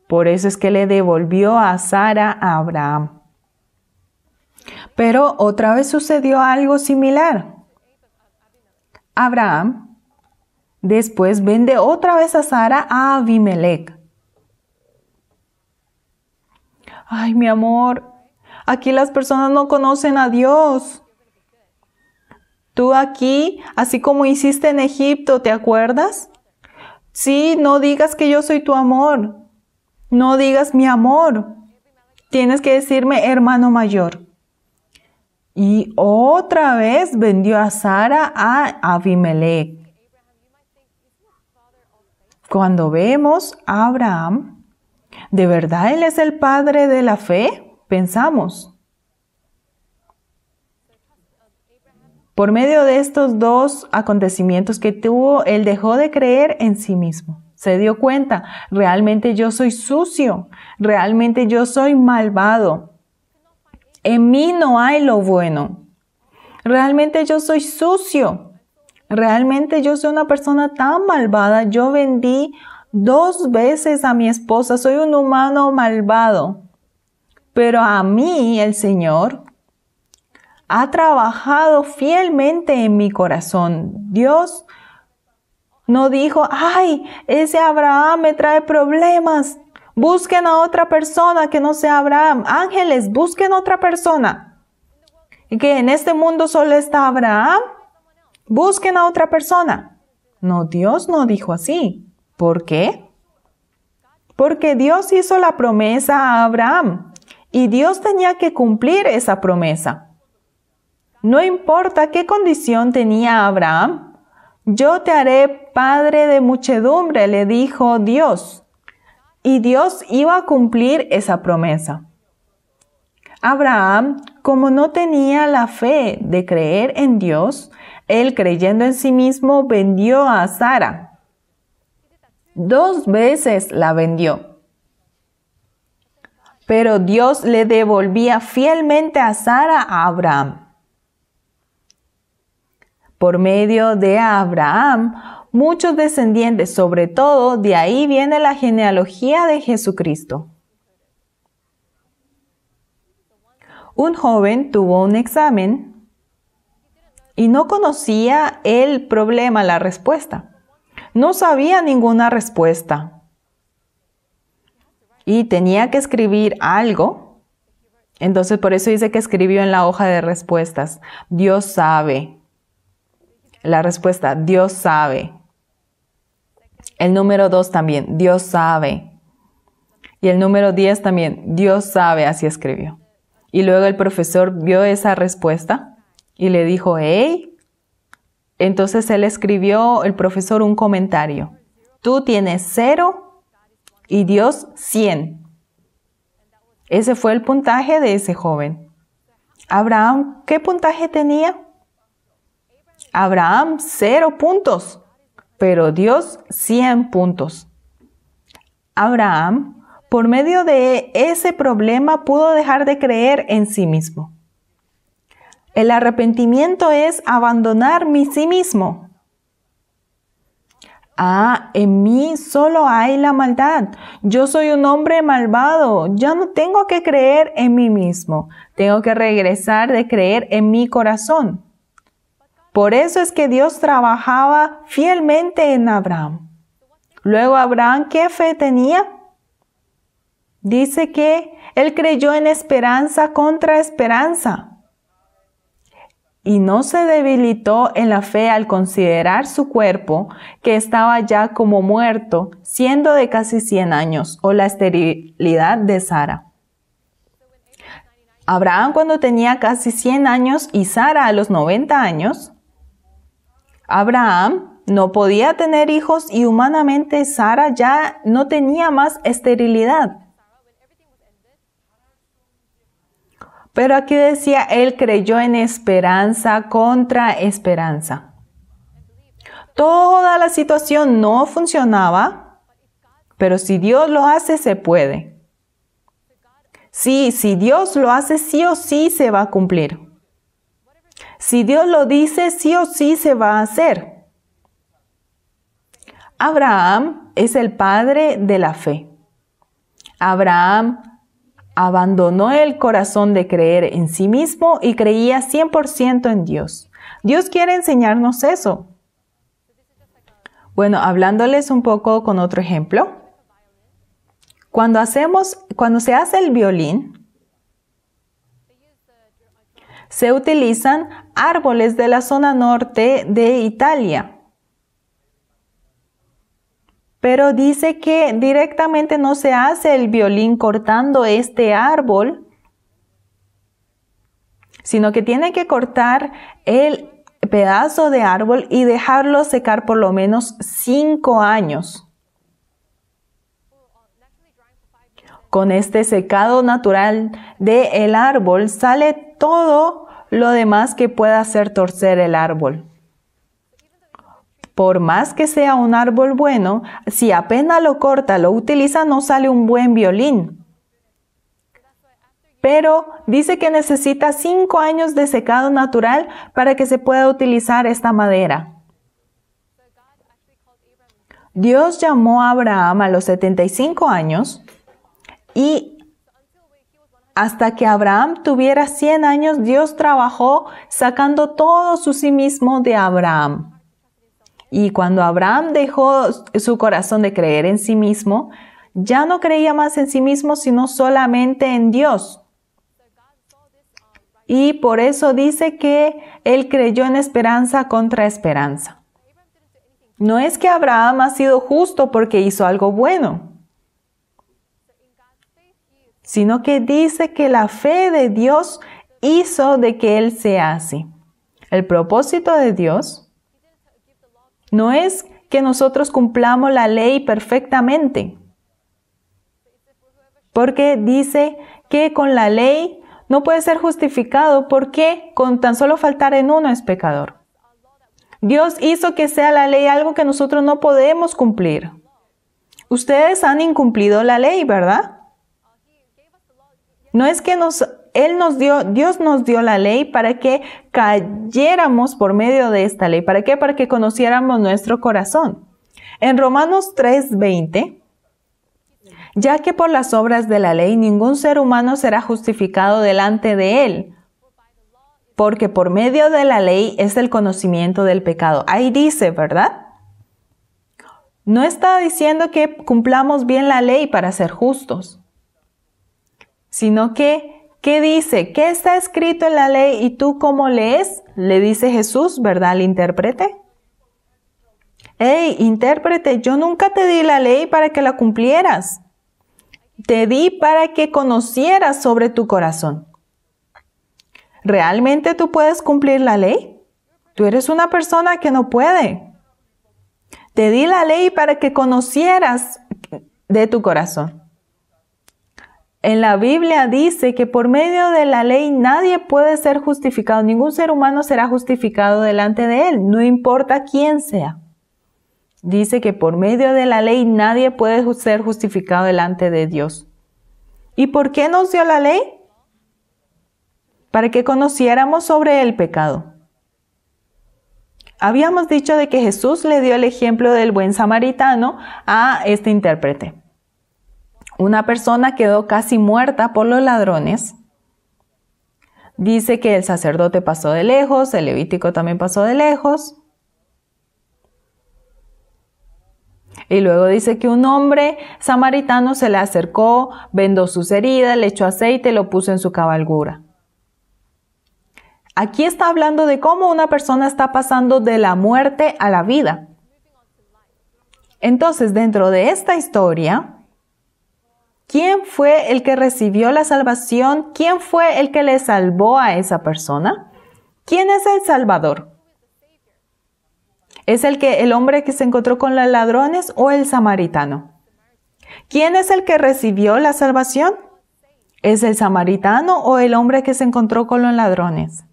por eso es que le devolvió a Sara a Abraham. Pero otra vez sucedió algo similar. Abraham después vende otra vez a Sara a Abimelech. Ay, mi amor, aquí las personas no conocen a Dios. Tú aquí, así como hiciste en Egipto, ¿te acuerdas? Sí, no digas que yo soy tu amor. No digas mi amor. Tienes que decirme hermano mayor. Y otra vez vendió a Sara a Abimelech. Cuando vemos a Abraham, ¿de verdad él es el padre de la fe? Pensamos. Por medio de estos dos acontecimientos que tuvo, él dejó de creer en sí mismo. Se dio cuenta, realmente yo soy sucio, realmente yo soy malvado. En mí no hay lo bueno. Realmente yo soy sucio. Realmente yo soy una persona tan malvada. Yo vendí 2 veces a mi esposa. Soy un humano malvado. Pero a mí el Señor ha trabajado fielmente en mi corazón. Dios no dijo, ay, ese Abraham me trae problemas. Busquen a otra persona que no sea Abraham. Ángeles, busquen otra persona. Y que en este mundo solo está Abraham. Busquen a otra persona. No, Dios no dijo así. ¿Por qué? Porque Dios hizo la promesa a Abraham. Y Dios tenía que cumplir esa promesa. No importa qué condición tenía Abraham. Yo te haré padre de muchedumbre, le dijo Dios. Y Dios iba a cumplir esa promesa. Abraham, como no tenía la fe de creer en Dios, él creyendo en sí mismo vendió a Sara. 2 veces la vendió. Pero Dios le devolvía fielmente a Sara a Abraham. Por medio de Abraham, muchos descendientes, sobre todo de ahí viene la genealogía de Jesucristo. Un joven tuvo un examen y no conocía el problema, la respuesta. No sabía ninguna respuesta. Y tenía que escribir algo. Entonces por eso dice que escribió en la hoja de respuestas. Dios sabe. La respuesta, Dios sabe. El número 2 también, Dios sabe. Y el número 10 también, Dios sabe, así escribió. Y luego el profesor vio esa respuesta y le dijo, hey. Entonces él escribió, el profesor, un comentario. Tú tienes 0 y Dios 100. Ese fue el puntaje de ese joven. Abraham, ¿qué puntaje tenía? Abraham 0 puntos, pero Dios 100 puntos. Abraham, por medio de ese problema, pudo dejar de creer en sí mismo. El arrepentimiento es abandonar mi sí mismo. En mí solo hay la maldad. Yo soy un hombre malvado. Ya no tengo que creer en mí mismo. Tengo que regresar de creer en mi corazón. Por eso es que Dios trabajaba fielmente en Abraham. Luego Abraham, ¿qué fe tenía? Dice que él creyó en esperanza contra esperanza. Y no se debilitó en la fe al considerar su cuerpo, que estaba ya como muerto, siendo de casi 100 años, o la esterilidad de Sara. Abraham cuando tenía casi 100 años y Sara a los 90 años, Abraham no podía tener hijos y humanamente Sara ya no tenía más esterilidad. Pero aquí decía, él creyó en esperanza contra esperanza. Toda la situación no funcionaba, pero si Dios lo hace, se puede. Sí, si Dios lo hace, sí o sí se va a cumplir. Si Dios lo dice, sí o sí se va a hacer. Abraham es el padre de la fe. Abraham abandonó el corazón de creer en sí mismo y creía 100% en Dios. Dios quiere enseñarnos eso. Bueno, hablándoles un poco con otro ejemplo. Cuando se hace el violín, se utilizan árboles de la zona norte de Italia. Pero dice que directamente no se hace el violín cortando este árbol, sino que tiene que cortar el pedazo de árbol y dejarlo secar por lo menos 5 años. Con este secado natural del árbol sale todo lo demás que pueda hacer torcer el árbol. Por más que sea un árbol bueno, si apenas lo corta, lo utiliza, no sale un buen violín. Pero dice que necesita 5 años de secado natural para que se pueda utilizar esta madera. Dios llamó a Abraham a los 75 años y hasta que Abraham tuviera 100 años, Dios trabajó sacando todo su sí mismo de Abraham. Y cuando Abraham dejó su corazón de creer en sí mismo, ya no creía más en sí mismo, sino solamente en Dios. Y por eso dice que él creyó en esperanza contra esperanza. No es que Abraham ha sido justo porque hizo algo bueno, sino que dice que la fe de Dios hizo de que él sea así. El propósito de Dios no es que nosotros cumplamos la ley perfectamente, porque dice que con la ley no puede ser justificado porque con tan solo faltar en uno es pecador. Dios hizo que sea la ley algo que nosotros no podemos cumplir. Ustedes han incumplido la ley, ¿verdad? No es que Dios nos dio la ley para que cayéramos por medio de esta ley. ¿Para qué? Para que conociéramos nuestro corazón. En Romanos 3:20, ya que por las obras de la ley ningún ser humano será justificado delante de él, porque por medio de la ley es el conocimiento del pecado. Ahí dice, ¿verdad? No está diciendo que cumplamos bien la ley para ser justos, sino que ¿qué dice? ¿Qué está escrito en la ley y tú cómo lees? Le dice Jesús, ¿verdad? Al intérprete. Hey, intérprete, yo nunca te di la ley para que la cumplieras. Te di para que conocieras sobre tu corazón. ¿Realmente tú puedes cumplir la ley? Tú eres una persona que no puede. Te di la ley para que conocieras de tu corazón. En la Biblia dice que por medio de la ley nadie puede ser justificado, ningún ser humano será justificado delante de él, no importa quién sea. Dice que por medio de la ley nadie puede ser justificado delante de Dios. ¿Y por qué nos dio la ley? Para que conociéramos sobre el pecado. Habíamos dicho de que Jesús le dio el ejemplo del buen samaritano a este intérprete. Una persona quedó casi muerta por los ladrones. Dice que el sacerdote pasó de lejos, el levítico también pasó de lejos. Y luego dice que un hombre samaritano se le acercó, vendó sus heridas, le echó aceite y lo puso en su cabalgura. Aquí está hablando de cómo una persona está pasando de la muerte a la vida. Entonces, dentro de esta historia, ¿Quién fue el que recibió la salvación? ¿Quién fue el que le salvó a esa persona? ¿Quién es el Salvador? ¿Es el hombre que se encontró con los ladrones o el samaritano? ¿Quién es el que recibió la salvación? ¿Es el samaritano o el hombre que se encontró con los ladrones?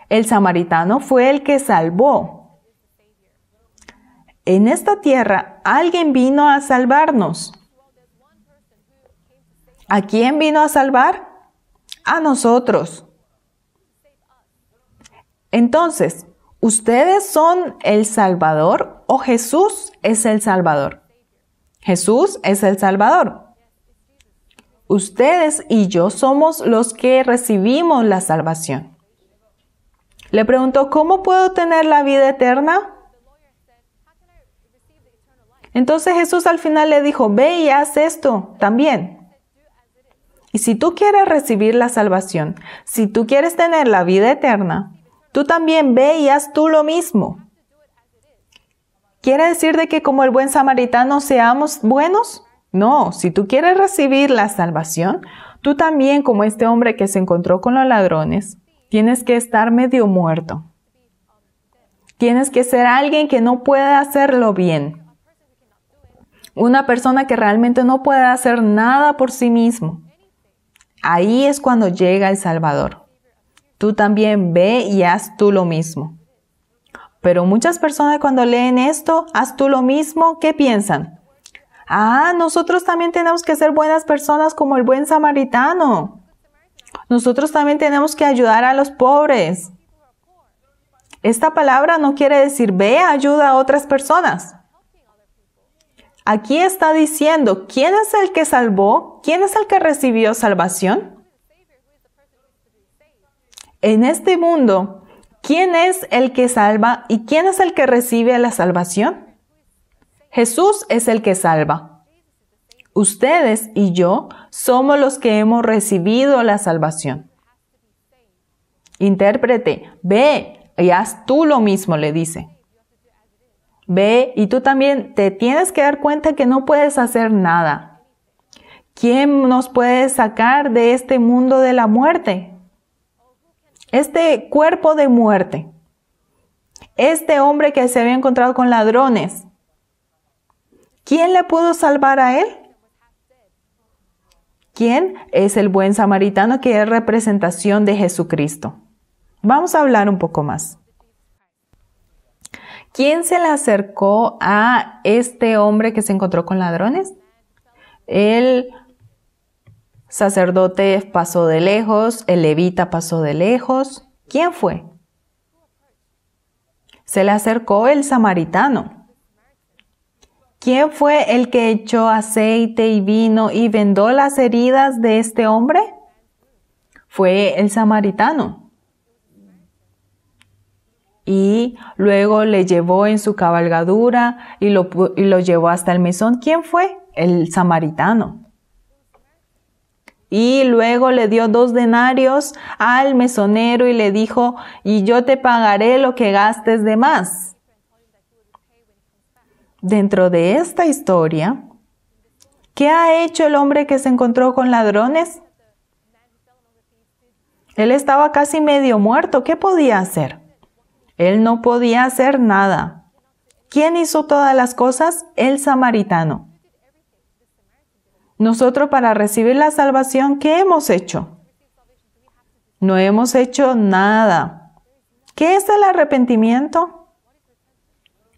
El samaritano fue el que salvó. En esta tierra, alguien vino a salvarnos. ¿A quién vino a salvar? A nosotros. Entonces, ¿ustedes son el Salvador o Jesús es el Salvador? Jesús es el Salvador. Ustedes y yo somos los que recibimos la salvación. Le preguntó, ¿cómo puedo tener la vida eterna? Entonces Jesús al final le dijo, ve y haz esto también. Y si tú quieres recibir la salvación, si tú quieres tener la vida eterna, tú también ve y haz tú lo mismo. ¿Quiere decir de que como el buen samaritano seamos buenos? No, si tú quieres recibir la salvación, tú también como este hombre que se encontró con los ladrones, tienes que estar medio muerto. Tienes que ser alguien que no puede hacerlo bien. Una persona que realmente no puede hacer nada por sí mismo. Ahí es cuando llega el Salvador. Tú también ve y haz tú lo mismo. Pero muchas personas cuando leen esto, haz tú lo mismo, ¿qué piensan? Nosotros también tenemos que ser buenas personas como el buen samaritano. Nosotros también tenemos que ayudar a los pobres. Esta palabra no quiere decir ve, ayuda a otras personas. Aquí está diciendo, ¿quién es el que salvó? ¿Quién es el que recibió salvación? En este mundo, ¿quién es el que salva y quién es el que recibe la salvación? Jesús es el que salva. Ustedes y yo somos los que hemos recibido la salvación. Intérprete, ve y haz tú lo mismo, le dice. Ve y tú también te tienes que dar cuenta que no puedes hacer nada. ¿Quién nos puede sacar de este mundo de la muerte? Este cuerpo de muerte. Este hombre que se había encontrado con ladrones. ¿Quién le pudo salvar a él? ¿Quién? Es el buen samaritano que es representación de Jesucristo. Vamos a hablar un poco más. ¿Quién se le acercó a este hombre que se encontró con ladrones? El sacerdote pasó de lejos, el levita pasó de lejos. ¿Quién fue? Se le acercó el samaritano. ¿Quién fue el que echó aceite y vino y vendó las heridas de este hombre? Fue el samaritano. Y luego le llevó en su cabalgadura y lo llevó hasta el mesón. ¿Quién fue? El samaritano. Y luego le dio 2 denarios al mesonero y le dijo, y yo te pagaré lo que gastes de más. Dentro de esta historia, ¿qué ha hecho el hombre que se encontró con ladrones? Él estaba casi medio muerto. ¿Qué podía hacer? Él no podía hacer nada. ¿Quién hizo todas las cosas? El samaritano. Nosotros para recibir la salvación, ¿qué hemos hecho? No hemos hecho nada. ¿Qué es el arrepentimiento?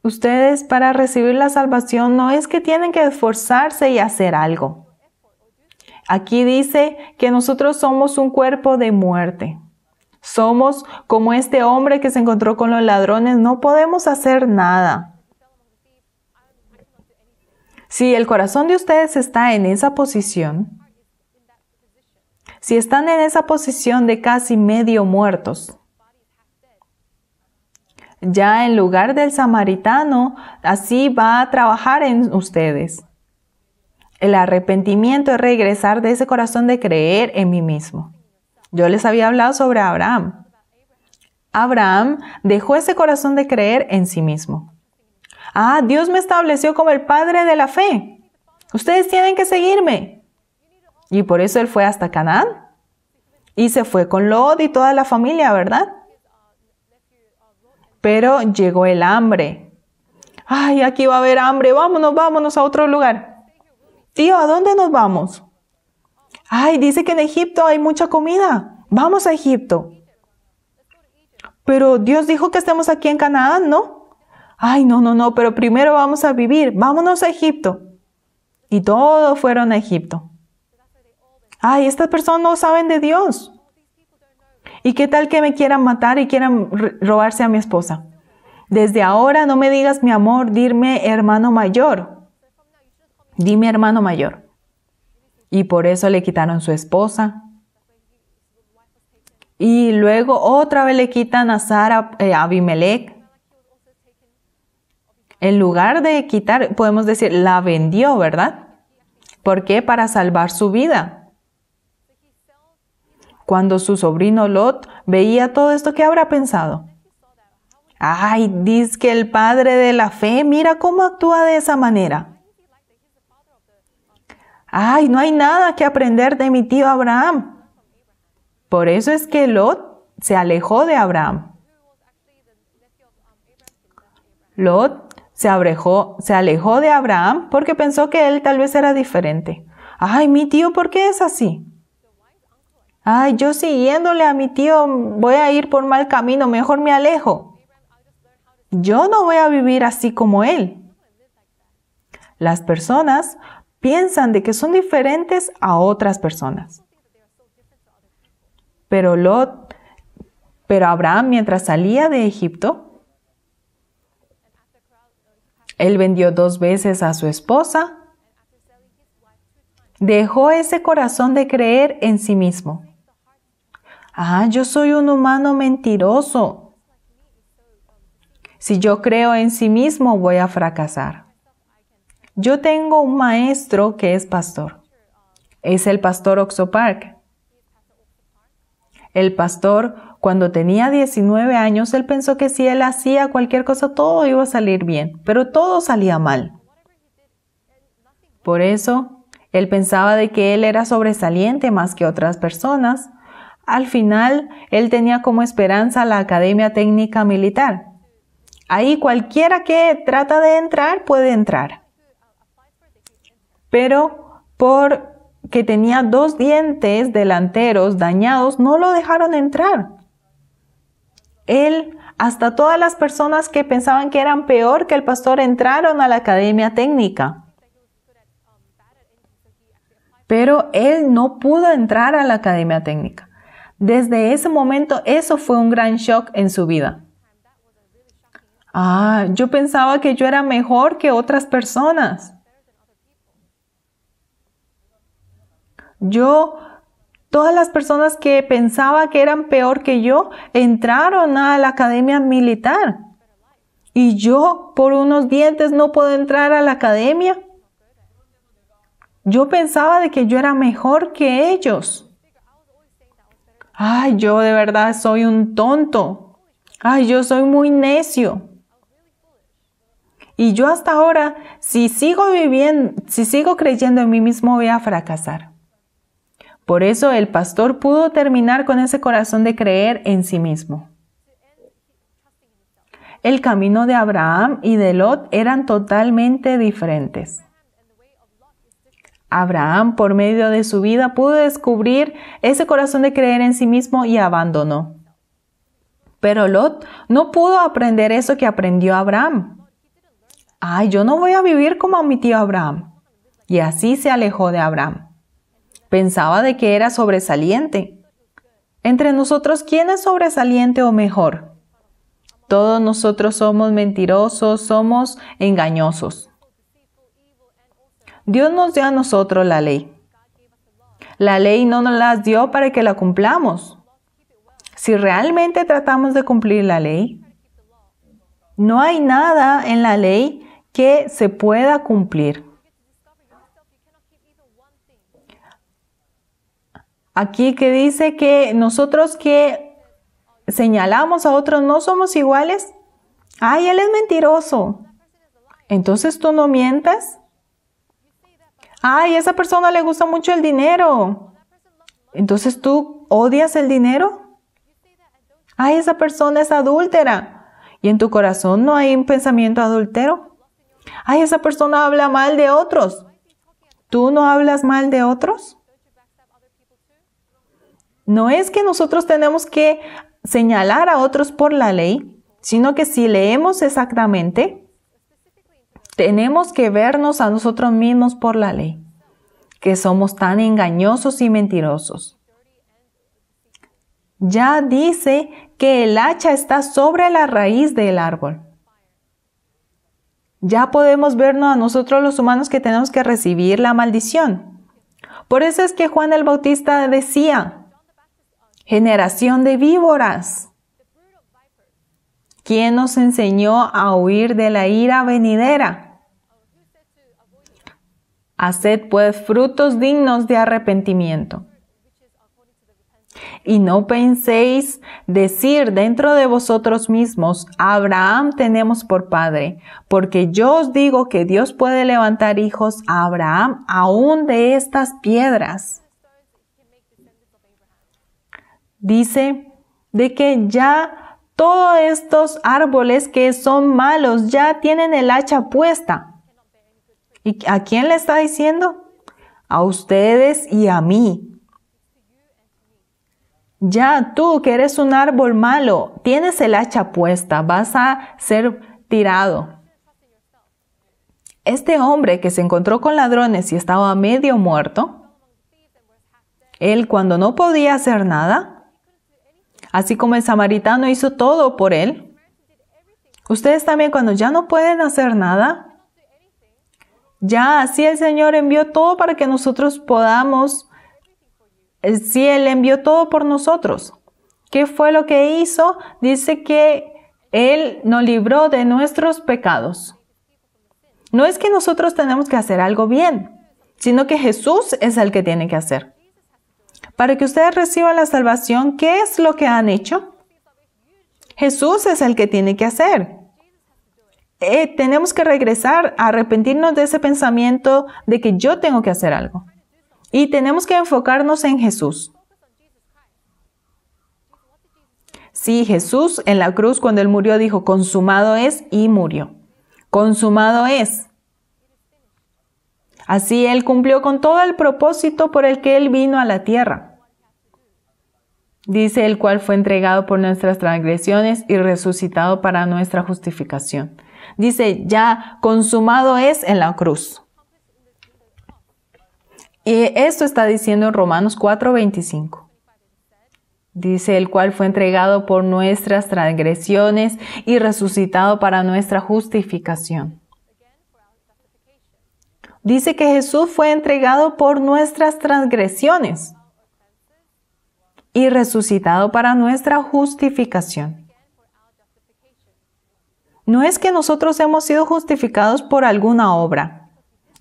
Ustedes para recibir la salvación no es que tienen que esforzarse y hacer algo. Aquí dice que nosotros somos un cuerpo de muerte. Somos como este hombre que se encontró con los ladrones, no podemos hacer nada. Si el corazón de ustedes está en esa posición, si están en esa posición de casi medio muertos, ya en lugar del samaritano, así va a trabajar en ustedes. El arrepentimiento es regresar de ese corazón de creer en mí mismo. Yo les había hablado sobre Abraham. Abraham dejó ese corazón de creer en sí mismo. Dios me estableció como el padre de la fe. Ustedes tienen que seguirme. Y por eso él fue hasta Canaán. Y se fue con Lot y toda la familia, ¿verdad? Pero llegó el hambre. Ay, aquí va a haber hambre. Vámonos a otro lugar. Tío, ¿a dónde nos vamos? Ay, dice que en Egipto hay mucha comida. Vamos a Egipto. Pero Dios dijo que estemos aquí en Canaán, ¿no? Ay, no, pero primero vamos a vivir. Vámonos a Egipto. Y todos fueron a Egipto. Ay, estas personas no saben de Dios. ¿Y qué tal que me quieran matar y quieran robarse a mi esposa? Desde ahora no me digas mi amor, dime hermano mayor. Dime hermano mayor. Y por eso le quitaron su esposa. Y luego otra vez le quitan a Sara, a Abimelech. En lugar de quitar, podemos decir, la vendió, ¿verdad? ¿Por qué? Para salvar su vida. Cuando su sobrino Lot veía todo esto, ¿qué habrá pensado? Ay, dice que el padre de la fe, mira cómo actúa de esa manera. Ay, no hay nada que aprender de mi tío Abraham. Por eso es que Lot se alejó de Abraham. Lot se alejó de Abraham porque pensó que él tal vez era diferente. Ay, mi tío, ¿por qué es así? Ay, yo siguiéndole a mi tío voy a ir por mal camino, mejor me alejo. Yo no voy a vivir así como él. Las personas piensan de que son diferentes a otras personas. Pero Abraham, mientras salía de Egipto, él vendió 2 veces a su esposa, dejó ese corazón de creer en sí mismo. Ah, yo soy un humano mentiroso. Si yo creo en sí mismo, voy a fracasar. Yo tengo un maestro que es pastor. Es el pastor Oxo Park. El pastor, cuando tenía 19 años, él pensó que si él hacía cualquier cosa, todo iba a salir bien, pero todo salía mal. Por eso, él pensaba de que él era sobresaliente más que otras personas. Al final, él tenía como esperanza la Academia Técnica Militar. Ahí cualquiera que trata de entrar puede entrar. Pero porque tenía 2 dientes delanteros dañados, no lo dejaron entrar. Él, hasta todas las personas que pensaban que eran peor que el pastor, entraron a la Academia Técnica. Pero él no pudo entrar a la Academia Técnica. Desde ese momento, eso fue un gran shock en su vida. Ah, yo pensaba que yo era mejor que otras personas. Todas las personas que pensaba que eran peor que yo, entraron a la academia militar. Y yo, por unos dientes, no puedo entrar a la academia. Yo pensaba de que yo era mejor que ellos. Ay, yo de verdad soy un tonto. Ay, yo soy muy necio. Y yo hasta ahora, si sigo creyendo en mí mismo, voy a fracasar. Por eso el pastor pudo terminar con ese corazón de creer en sí mismo. El camino de Abraham y de Lot eran totalmente diferentes. Abraham, por medio de su vida, pudo descubrir ese corazón de creer en sí mismo y abandonó. Pero Lot no pudo aprender eso que aprendió Abraham. Ay, yo no voy a vivir como mi tío Abraham. Y así se alejó de Abraham. Pensaba de que era sobresaliente. Entre nosotros, ¿quién es sobresaliente o mejor? Todos nosotros somos mentirosos, somos engañosos. Dios nos dio a nosotros la ley. La ley no nos la dio para que la cumplamos. Si realmente tratamos de cumplir la ley, no hay nada en la ley que se pueda cumplir. Aquí que dice que nosotros que señalamos a otros no somos iguales. Ay, él es mentiroso. Entonces tú no mientas. Ay, a esa persona le gusta mucho el dinero. Entonces tú odias el dinero. Ay, esa persona es adúltera. Y en tu corazón no hay un pensamiento adúltero. Ay, esa persona habla mal de otros. ¿Tú no hablas mal de otros? No es que nosotros tenemos que señalar a otros por la ley, sino que si leemos exactamente, tenemos que vernos a nosotros mismos por la ley, que somos tan engañosos y mentirosos. Ya dice que el hacha está sobre la raíz del árbol. Ya podemos vernos a nosotros los humanos que tenemos que recibir la maldición. Por eso es que Juan el Bautista decía, generación de víboras. ¿Quién nos enseñó a huir de la ira venidera? Haced pues frutos dignos de arrepentimiento. Y no penséis decir dentro de vosotros mismos, Abraham tenemos por padre, porque yo os digo que Dios puede levantar hijos a Abraham aún de estas piedras. Dice de que ya todos estos árboles que son malos ya tienen el hacha puesta. ¿Y a quién le está diciendo? A ustedes y a mí. Ya tú que eres un árbol malo, tienes el hacha puesta, vas a ser tirado. Este hombre que se encontró con ladrones y estaba medio muerto, él cuando no podía hacer nada, así como el samaritano hizo todo por él, ustedes también cuando ya no pueden hacer nada, ya así el Señor envió todo para que nosotros podamos. Sí, Él envió todo por nosotros. ¿Qué fue lo que hizo? Dice que Él nos libró de nuestros pecados. No es que nosotros tenemos que hacer algo bien, sino que Jesús es el que tiene que hacer. Para que ustedes reciban la salvación, ¿qué es lo que han hecho? Jesús es el que tiene que hacer. Tenemos que regresar a arrepentirnos de ese pensamiento de que yo tengo que hacer algo. Y tenemos que enfocarnos en Jesús. Sí, Jesús en la cruz cuando Él murió dijo, consumado es, y murió. Consumado es. Así Él cumplió con todo el propósito por el que Él vino a la tierra. Dice el cual fue entregado por nuestras transgresiones y resucitado para nuestra justificación. Dice, ya consumado es en la cruz. Y esto está diciendo en Romanos 4:25. Dice, el cual fue entregado por nuestras transgresiones y resucitado para nuestra justificación. Dice que Jesús fue entregado por nuestras transgresiones y resucitado para nuestra justificación. No es que nosotros hemos sido justificados por alguna obra.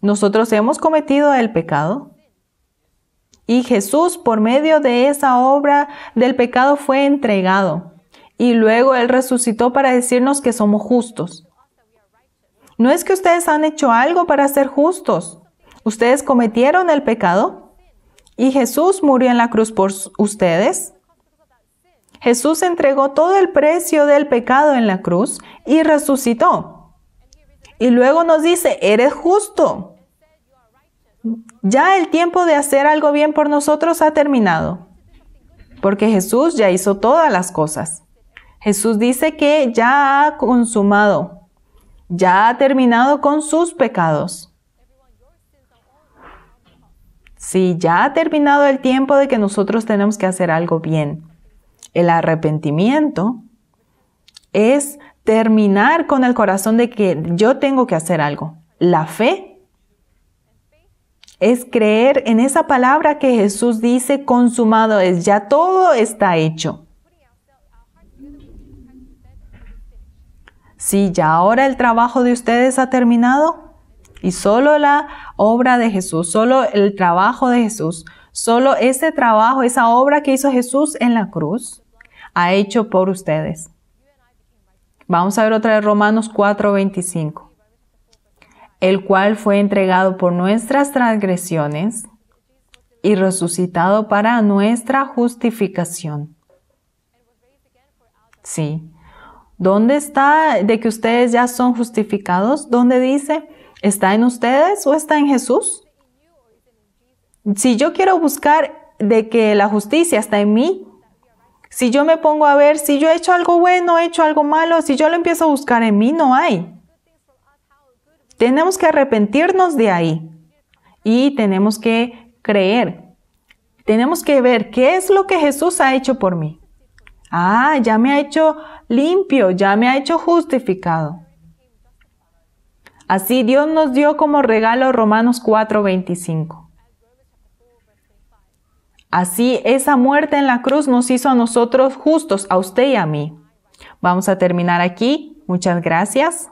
Nosotros hemos cometido el pecado. Y Jesús, por medio de esa obra del pecado, fue entregado. Y luego Él resucitó para decirnos que somos justos. No es que ustedes han hecho algo para ser justos. Ustedes cometieron el pecado y Jesús murió en la cruz por ustedes. Jesús entregó todo el precio del pecado en la cruz y resucitó. Y luego nos dice, eres justo. Ya el tiempo de hacer algo bien por nosotros ha terminado, porque Jesús ya hizo todas las cosas. Jesús dice que ya ha consumado, ya ha terminado con sus pecados. Sí, ya ha terminado el tiempo de que nosotros tenemos que hacer algo bien. El arrepentimiento es terminar con el corazón de que yo tengo que hacer algo. La fe es creer en esa palabra que Jesús dice, consumado es, ya todo está hecho. Sí, ya ahora el trabajo de ustedes ha terminado y solo la obra de Jesús, solo el trabajo de Jesús, solo ese trabajo, esa obra que hizo Jesús en la cruz, ha hecho por ustedes. Vamos a ver otra vez Romanos 4:25. el cual fue entregado por nuestras transgresiones y resucitado para nuestra justificación. Sí. ¿Dónde está de que ustedes ya son justificados? ¿Dónde dice? ¿Está en ustedes o está en Jesús? Si yo quiero buscar de que la justicia está en mí, si yo me pongo a ver si yo he hecho algo bueno, he hecho algo malo, si yo lo empiezo a buscar en mí, no hay. Tenemos que arrepentirnos de ahí y tenemos que creer. Tenemos que ver qué es lo que Jesús ha hecho por mí. Ah, ya me ha hecho limpio, ya me ha hecho justificado. Así Dios nos dio como regalo Romanos 4:25. Así esa muerte en la cruz nos hizo a nosotros justos, a usted y a mí. Vamos a terminar aquí. Muchas gracias.